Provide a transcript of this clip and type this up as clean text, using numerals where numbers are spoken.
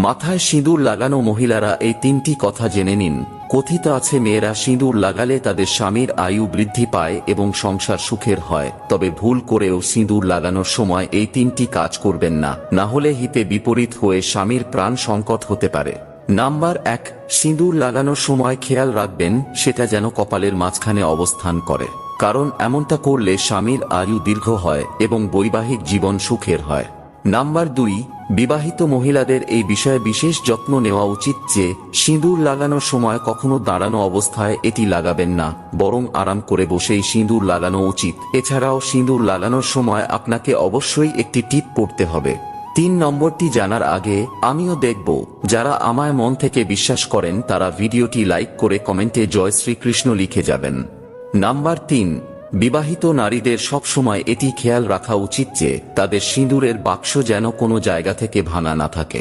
মাথায় সিঁদুর লাগানো মহিলারা এই তিনটি কথা জেনে নিন। কথিত আছে মেয়েরা সিঁদুর লাগালে তাদের স্বামীর আয়ু বৃদ্ধি পায় এবং সংসার সুখের হয়। তবে ভুল করেও সিঁদুর লাগানোর সময় এই তিনটি কাজ করবেন না, না হলে হিতে বিপরীত হয়ে স্বামীর প্রাণ সংকট হতে পারে। নাম্বার 1, সিঁদুর লাগানোর সময় খেয়াল রাখবেন সেটা যেন কপালের মাঝখানে অবস্থান করে, কারণ এমনটা করলে স্বামীর আয়ু দীর্ঘ হয় এবং বৈবাহিক জীবন সুখের হয়। নাম্বার 2, বিবাহিত মহিলাদের এই বিষয়ে বিশেষ যত্ন নেওয়া উচিত যে সিঁদুর লাগানোর সময় কখনো দাঁড়ানো অবস্থায় এটি লাগাবেন না, বরং আরাম করে বসেই সিঁদুর লাগানো উচিত। এছাড়াও সিঁদুর লাগানোর সময় আপনাকে অবশ্যই একটি টিপ পড়তে হবে। 3 নম্বরটি জানার আগে আমিও দেখব যারা আমায় মন থেকে বিশ্বাস করেন তারা ভিডিওটি লাইক করে কমেন্টে জয় শ্রীকৃষ্ণ লিখে যাবেন। নাম্বার 3, বিবাহিত নারীদের সব সময় এটি খেয়াল রাখা উচিত যে তাদের সিঁদুরের বাক্স যেন কোনো জায়গা থেকে ভাঙা না থাকে।